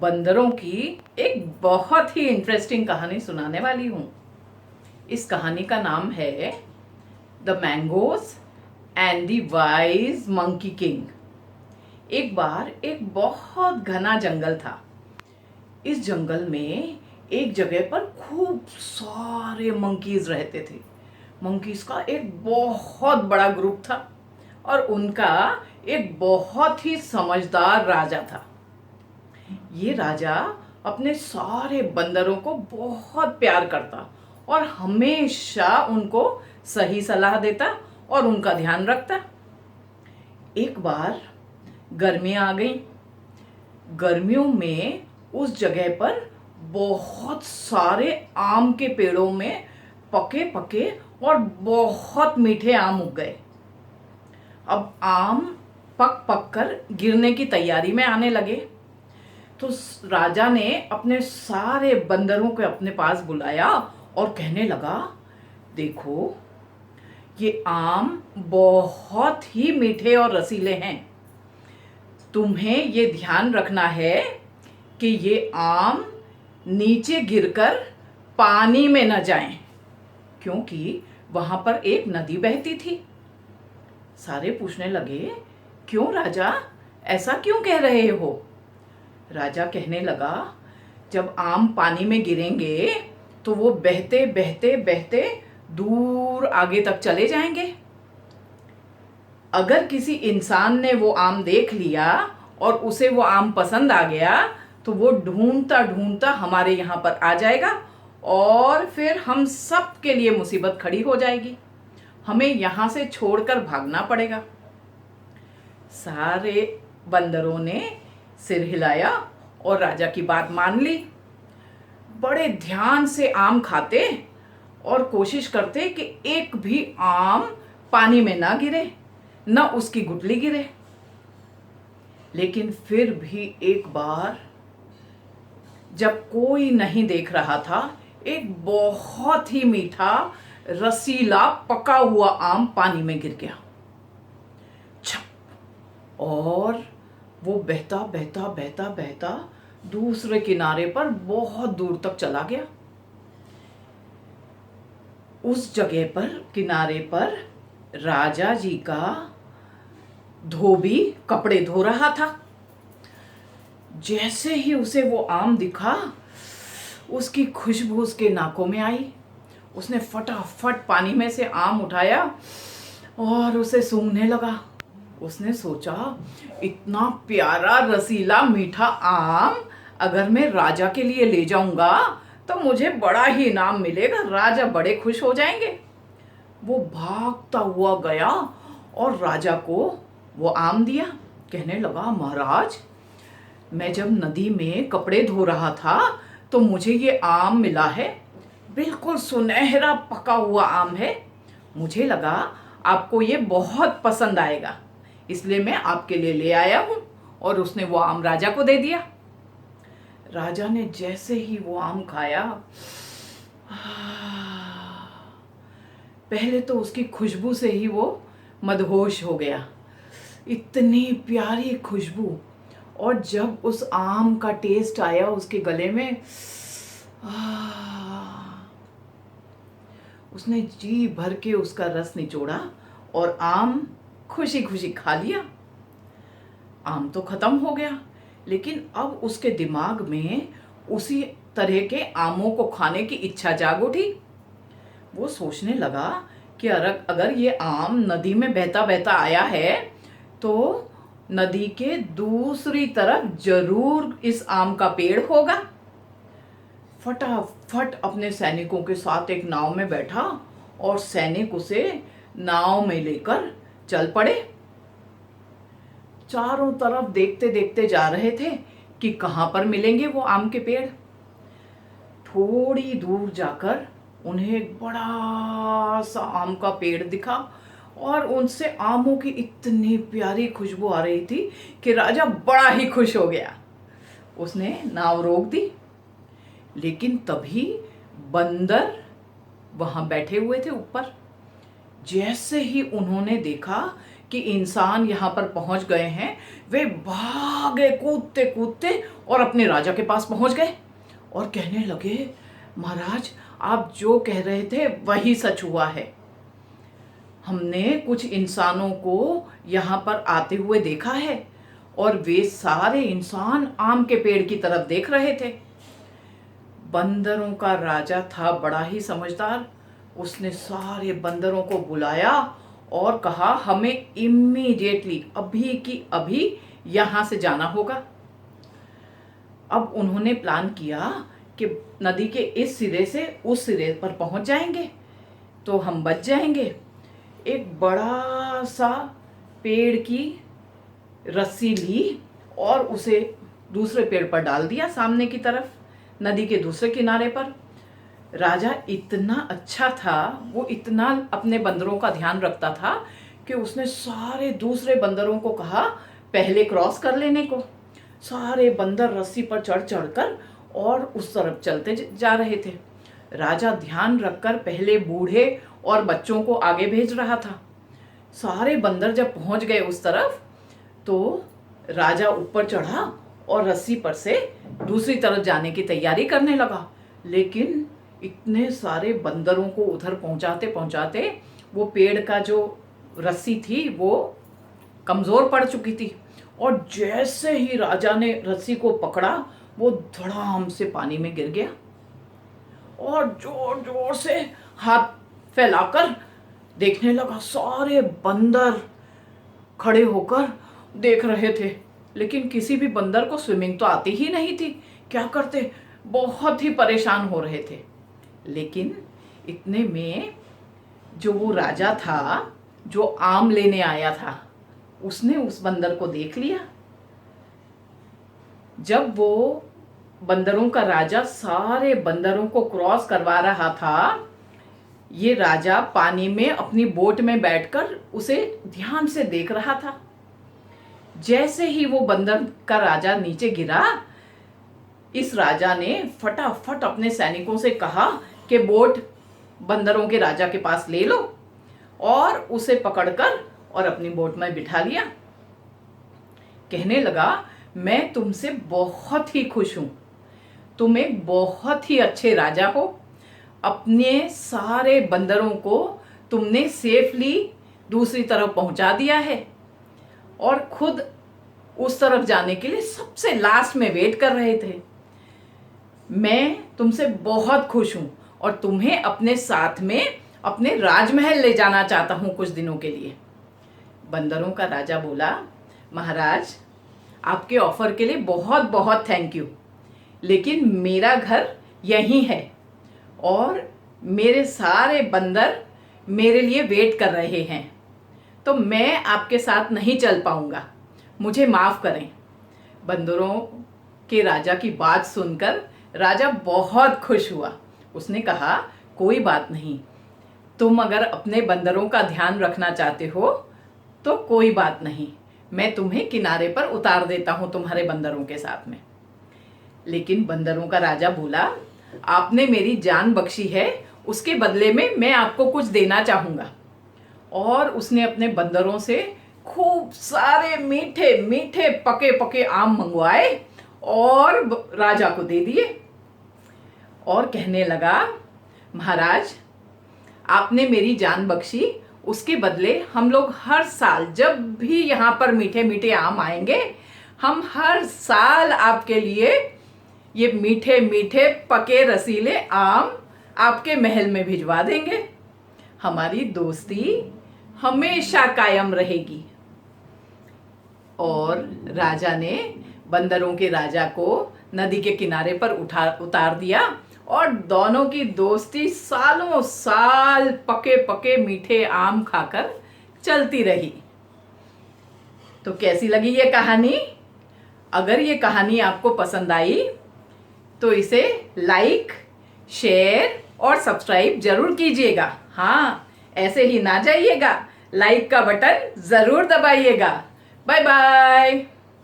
बंदरों की एक बहुत ही इंटरेस्टिंग कहानी सुनाने वाली हूँ। इस कहानी का नाम है the mangoes and the wise monkey king. एक बार एक बहुत घना जंगल था। इस जंगल में एक जगह पर खूब सारे मंकीज रहते थे। मंकीज का एक बहुत बड़ा ग्रुप था और उनका एक बहुत ही समझदार राजा था। ये राजा अपने सारे बंदरों को बहुत प्यार करता और हमेशा उनको सही सलाह देता और उनका ध्यान रखता। एक बार गर्मियां आ गई। गर्मियों में उस जगह पर बहुत सारे आम के पेड़ों में पके पके और बहुत मीठे आम उग गए। अब आम पक पक कर गिरने की तैयारी में आने लगे। तो राजा ने अपने सारे बंदरों को अपने पास बुलाया और कहने लगा, देखो ये आम बहुत ही मीठे और रसीले हैं। तुम्हें ये ध्यान रखना है कि ये आम नीचे गिरकर पानी में न जाएं, क्योंकि वहां पर एक नदी बहती थी। सारे पूछने लगे, क्यों राजा, ऐसा क्यों कह रहे हो? राजा कहने लगा, जब आम पानी में गिरेंगे तो वो बहते बहते बहते दूर आगे तक चले जाएंगे। अगर किसी इंसान ने वो आम देख लिया और उसे वो आम पसंद आ गया तो वो ढूंढता ढूंढता हमारे यहाँ पर आ जाएगा और फिर हम सब के लिए मुसीबत खड़ी हो जाएगी। हमें यहाँ से छोड़कर भागना पड़ेगा। सारे बंदरों ने सिर हिलाया और राजा की बात मान ली। बड़े ध्यान से आम खाते और कोशिश करते कि एक भी आम पानी में ना गिरे, न उसकी गुठली गिरे। लेकिन फिर भी एक बार जब कोई नहीं देख रहा था, एक बहुत ही मीठा रसीला पका हुआ आम पानी में गिर गया। छप, और वो बहता बहता बहता बहता दूसरे किनारे पर बहुत दूर तक चला गया। उस जगह पर किनारे पर राजा जी का धोबी कपड़े धो रहा था। जैसे ही उसे वो आम दिखा, उसकी खुशबू उसके नाकों में आई। उसने फटाफट पानी में से आम उठाया और उसे सूंघने लगा। उसने सोचा, इतना प्यारा रसीला मीठा आम अगर मैं राजा के लिए ले जाऊंगा तो मुझे बड़ा ही इनाम मिलेगा, राजा बड़े खुश हो जाएंगे। वो भागता हुआ गया और राजा को वो आम दिया। कहने लगा, महाराज, मैं जब नदी में कपड़े धो रहा था तो मुझे ये आम मिला है। बिल्कुल सुनहरा पका हुआ आम है। मुझे लगा आपको ये बहुत पसंद आएगा, इसलिए मैं आपके लिए ले आया हूँ। और उसने वो आम राजा को दे दिया। राजा ने जैसे ही वो आम खाया, पहले तो उसकी खुशबू से ही वो मदहोश हो गया। इतनी प्यारी खुशबू। और जब उस आम का टेस्ट आया उसके गले में, उसने जी भर के उसका रस निचोड़ा और आम खुशी खुशी खा लिया। आम तो खत्म हो गया, लेकिन अब उसके दिमाग में उसी तरह के आमों को खाने की इच्छा जाग उठी। वो सोचने लगा कि अगर ये आम नदी में बहता बहता आया है तो नदी के दूसरी तरफ जरूर इस आम का पेड़ होगा। फटाफट अपने सैनिकों के साथ एक नाव में बैठा और सैनिक उसे नाव में लेकर चल पड़े। चारों तरफ देखते देखते जा रहे थे कि कहां पर मिलेंगे वो आम के पेड़। थोड़ी दूर जाकर उन्हें एक बड़ा सा आम का पेड़ दिखा और उनसे आमों की इतनी प्यारी खुशबू आ रही थी कि राजा बड़ा ही खुश हो गया। उसने नाव रोक दी, लेकिन तभी बंदर वहां बैठे हुए थे ऊपर। जैसे ही उन्होंने देखा कि इंसान यहाँ पर पहुंच गए हैं, वे भागे कूदते कूदते और अपने राजा के पास पहुंच गए और कहने लगे, महाराज आप जो कह रहे थे वही सच हुआ है। हमने कुछ इंसानों को यहाँ पर आते हुए देखा है और वे सारे इंसान आम के पेड़ की तरफ देख रहे थे। बंदरों का राजा था बड़ा ही समझदार। उसने सारे बंदरों को बुलाया और कहा, हमें इमीडिएटली अभी की अभी यहाँ से जाना होगा। अब उन्होंने प्लान किया कि नदी के इस सिरे से उस सिरे पर पहुंच जाएंगे तो हम बच जाएंगे। एक बड़ा सा पेड़ की रस्सी ली और उसे दूसरे पेड़ पर डाल दिया, सामने की तरफ नदी के दूसरे किनारे पर। राजा इतना अच्छा था, वो इतना अपने बंदरों का ध्यान रखता था कि उसने सारे दूसरे बंदरों को कहा पहले क्रॉस कर लेने को। सारे बंदर रस्सी पर चढ़ चढ़कर और उस तरफ चलते जा रहे थे। राजा ध्यान रखकर पहले बूढ़े और बच्चों को आगे भेज रहा था। सारे बंदर जब पहुंच गए उस तरफ तो राजा ऊपर चढ़ा और रस्सी पर से दूसरी तरफ जाने की तैयारी करने लगा। लेकिन इतने सारे बंदरों को उधर पहुंचाते पहुंचाते वो पेड़ का जो रस्सी थी वो कमज़ोर पड़ चुकी थी और जैसे ही राजा ने रस्सी को पकड़ा वो धड़ाम से पानी में गिर गया और जोर जोर से हाथ फैलाकर देखने लगा। सारे बंदर खड़े होकर देख रहे थे, लेकिन किसी भी बंदर को स्विमिंग तो आती ही नहीं थी। क्या करते, बहुत ही परेशान हो रहे थे। लेकिन इतने में जो वो राजा था जो आम लेने आया था, उसने उस बंदर को देख लिया। जब वो बंदरों का राजा सारे बंदरों को क्रॉस करवा रहा था, ये राजा पानी में अपनी बोट में बैठकर उसे ध्यान से देख रहा था। जैसे ही वो बंदर का राजा नीचे गिरा, इस राजा ने फटाफट अपने सैनिकों से कहा कि बोट बंदरों के राजा के पास ले लो, और उसे पकड़कर और अपनी बोट में बिठा लिया। कहने लगा, मैं तुमसे बहुत ही खुश हूं, तुम एक बहुत ही अच्छे राजा हो। अपने सारे बंदरों को तुमने सेफली दूसरी तरफ पहुंचा दिया है और खुद उस तरफ जाने के लिए सबसे लास्ट में वेट कर रहे थे। मैं तुमसे बहुत खुश हूं और तुम्हें अपने साथ में अपने राजमहल ले जाना चाहता हूं कुछ दिनों के लिए। बंदरों का राजा बोला, महाराज आपके ऑफर के लिए बहुत बहुत थैंक यू, लेकिन मेरा घर यहीं है और मेरे सारे बंदर मेरे लिए वेट कर रहे हैं, तो मैं आपके साथ नहीं चल पाऊंगा, मुझे माफ़ करें। बंदरों के राजा की बात सुनकर राजा बहुत खुश हुआ। उसने कहा, कोई बात नहीं, तुम अगर अपने बंदरों का ध्यान रखना चाहते हो तो कोई बात नहीं, मैं तुम्हें किनारे पर उतार देता हूँ तुम्हारे बंदरों के साथ में। लेकिन बंदरों का राजा बोला, आपने मेरी जान बख्शी है, उसके बदले में मैं आपको कुछ देना चाहूँगा। और उसने अपने बंदरों से खूब सारे मीठे मीठे पके पके आम मंगवाए और राजा को दे दिए और कहने लगा, महाराज आपने मेरी जान बख्शी, उसके बदले हम लोग हर साल जब भी यहाँ पर मीठे मीठे आम आएंगे, हम हर साल आपके लिए ये मीठे मीठे पके रसीले आम आपके महल में भिजवा देंगे। हमारी दोस्ती हमेशा कायम रहेगी। और राजा ने बंदरों के राजा को नदी के किनारे पर उतार दिया और दोनों की दोस्ती सालों साल पके पके मीठे आम खाकर चलती रही। तो कैसी लगी ये कहानी? अगर ये कहानी आपको पसंद आई तो इसे लाइक, शेयर और सब्सक्राइब जरूर कीजिएगा। हाँ, ऐसे ही ना जाइएगा, लाइक का बटन जरूर दबाइएगा। Bye bye.